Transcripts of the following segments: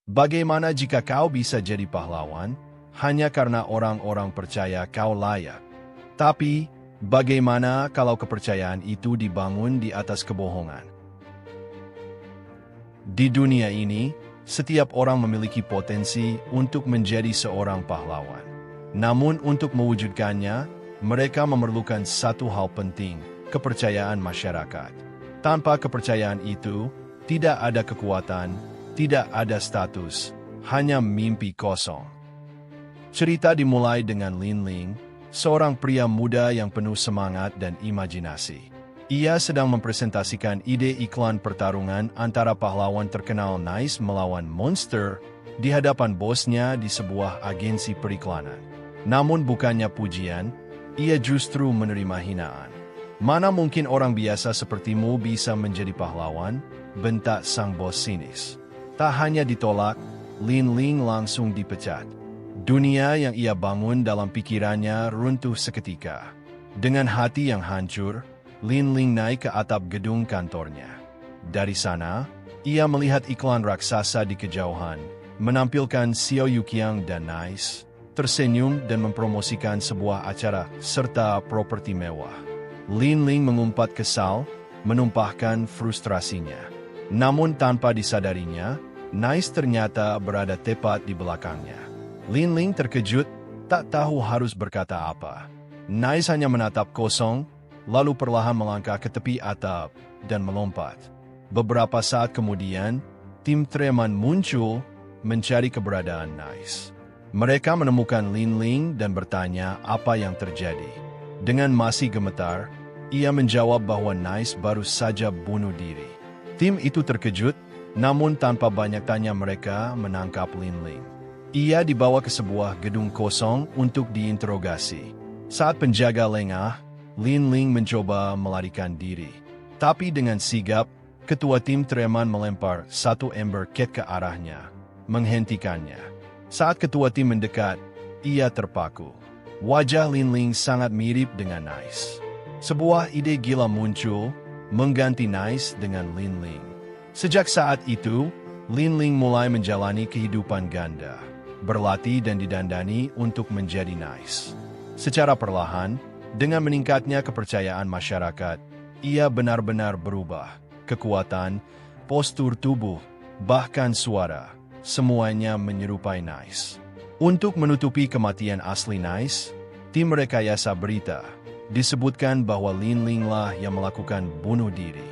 Bagaimana jika kau bisa jadi pahlawan hanya karena orang-orang percaya kau layak? Tapi, bagaimana kalau kepercayaan itu dibangun di atas kebohongan? Di dunia ini, setiap orang memiliki potensi untuk menjadi seorang pahlawan. Namun untuk mewujudkannya, mereka memerlukan satu hal penting, kepercayaan masyarakat. Tanpa kepercayaan itu, tidak ada kekuatan, tidak ada status, hanya mimpi kosong. Cerita dimulai dengan Lin Ling, seorang pria muda yang penuh semangat dan imajinasi. Ia sedang mempresentasikan ide iklan pertarungan antara pahlawan terkenal Nice melawan Monster di hadapan bosnya di sebuah agensi periklanan. Namun bukannya pujian, ia justru menerima hinaan. Mana mungkin orang biasa sepertimu bisa menjadi pahlawan? Bentak sang bos sinis. Tak hanya ditolak, Lin Ling langsung dipecat. Dunia yang ia bangun dalam pikirannya runtuh seketika. Dengan hati yang hancur, Lin Ling naik ke atap gedung kantornya. Dari sana, ia melihat iklan raksasa di kejauhan, menampilkan Xiao Yuqiang dan Nice, tersenyum dan mempromosikan sebuah acara serta properti mewah. Lin Ling mengumpat kesal, menumpahkan frustrasinya. Namun tanpa disadarinya, Nice ternyata berada tepat di belakangnya. Lin Ling terkejut, tak tahu harus berkata apa. Nice hanya menatap kosong, lalu perlahan melangkah ke tepi atap dan melompat. Beberapa saat kemudian, tim Treman muncul mencari keberadaan Nice. Mereka menemukan Lin Ling dan bertanya apa yang terjadi. Dengan masih gemetar, ia menjawab bahwa Nice baru saja bunuh diri. Tim itu terkejut, namun tanpa banyak tanya mereka menangkap Lin Ling. Ia dibawa ke sebuah gedung kosong untuk diinterogasi. Saat penjaga lengah, Lin Ling mencoba melarikan diri. Tapi dengan sigap, ketua tim Treman melempar satu ember cat ke arahnya, menghentikannya. Saat ketua tim mendekat, ia terpaku. Wajah Lin Ling sangat mirip dengan Nice. Sebuah ide gila muncul, mengganti Nice dengan Lin Ling. Sejak saat itu, Lin Ling mulai menjalani kehidupan ganda, berlatih dan didandani untuk menjadi Nice. Secara perlahan, dengan meningkatnya kepercayaan masyarakat, ia benar-benar berubah. Kekuatan, postur tubuh, bahkan suara, semuanya menyerupai Nice. Untuk menutupi kematian asli Nice, tim rekayasa berita disebutkan bahwa Lin Ling lah yang melakukan bunuh diri.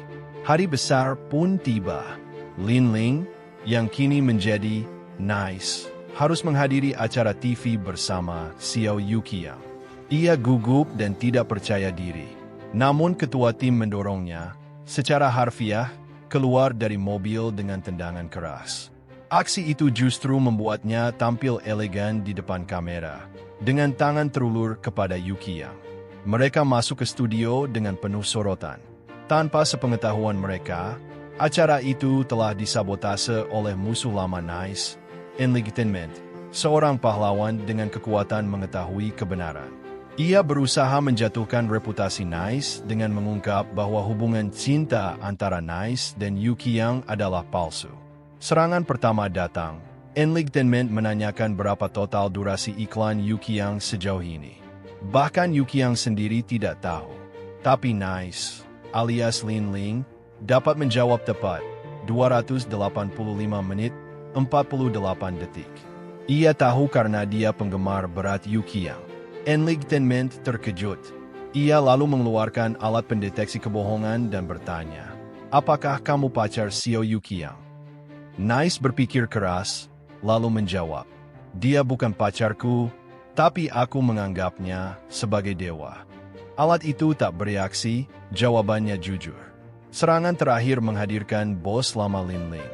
Hari besar pun tiba. Lin Ling, yang kini menjadi Nice, harus menghadiri acara TV bersama Xiao Yuqiang. Ia gugup dan tidak percaya diri. Namun ketua tim mendorongnya, secara harfiah, keluar dari mobil dengan tendangan keras. Aksi itu justru membuatnya tampil elegan di depan kamera, dengan tangan terulur kepada Yuqiang. Mereka masuk ke studio dengan penuh sorotan. Tanpa sepengetahuan mereka, acara itu telah disabotase oleh musuh lama Nice, Enlightenment, seorang pahlawan dengan kekuatan mengetahui kebenaran. Ia berusaha menjatuhkan reputasi Nice dengan mengungkap bahwa hubungan cinta antara Nice dan Yuqiang adalah palsu. Serangan pertama datang, Enlightenment menanyakan berapa total durasi iklan Yuqiang sejauh ini. Bahkan Yuqiang sendiri tidak tahu. Tapi Nice, alias Lin Ling, dapat menjawab tepat, 285 menit, 48 detik. Ia tahu karena dia penggemar berat Yuqiang. Enlightenment terkejut. Ia lalu mengeluarkan alat pendeteksi kebohongan dan bertanya, "Apakah kamu pacar Xiao Yuqiang?" Nice berpikir keras, lalu menjawab, "Dia bukan pacarku, tapi aku menganggapnya sebagai dewa." Alat itu tak bereaksi, jawabannya jujur. Serangan terakhir menghadirkan bos lama Lin Ling.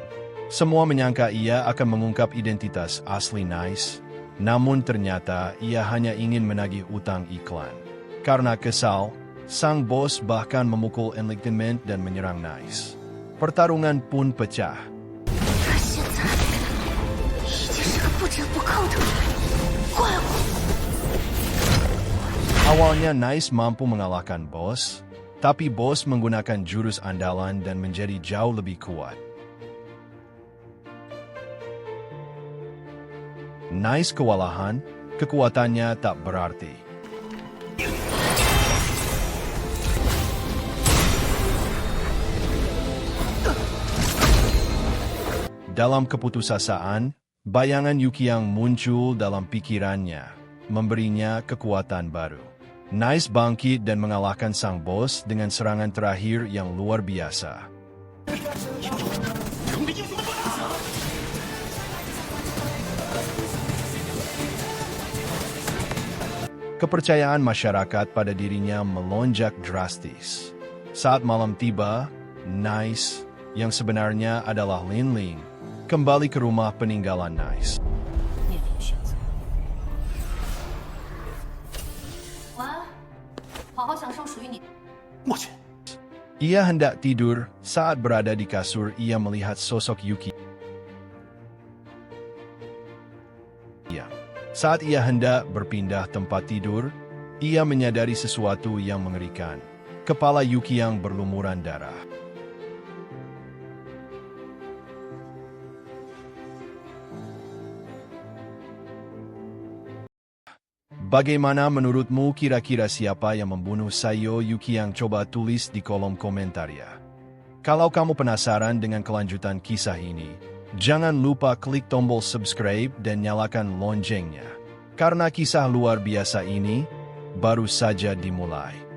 Semua menyangka ia akan mengungkap identitas asli Nice, namun ternyata ia hanya ingin menagih utang iklan. Karena kesal, sang bos bahkan memukul Enlightenment dan menyerang Nice. Pertarungan pun pecah. Awalnya Nice mampu mengalahkan bos, tapi bos menggunakan jurus andalan dan menjadi jauh lebih kuat. Nice kewalahan, kekuatannya tak berarti. Dalam keputusasaan, bayangan Yuki yang muncul dalam pikirannya memberinya kekuatan baru. Nice bangkit dan mengalahkan sang bos dengan serangan terakhir yang luar biasa. Kepercayaan masyarakat pada dirinya melonjak drastis. Saat malam tiba, Nice, yang sebenarnya adalah Lin Ling, kembali ke rumah peninggalan Nice. Ia hendak tidur, saat berada di kasur ia melihat sosok Yuki. Saat ia hendak berpindah tempat tidur, ia menyadari sesuatu yang mengerikan. Kepala Yuki yang berlumuran darah. Bagaimana menurutmu kira-kira siapa yang membunuh Sayo Yuki yang coba tulis di kolom komentar ya. Kalau kamu penasaran dengan kelanjutan kisah ini, jangan lupa klik tombol subscribe dan nyalakan loncengnya. Karena kisah luar biasa ini baru saja dimulai.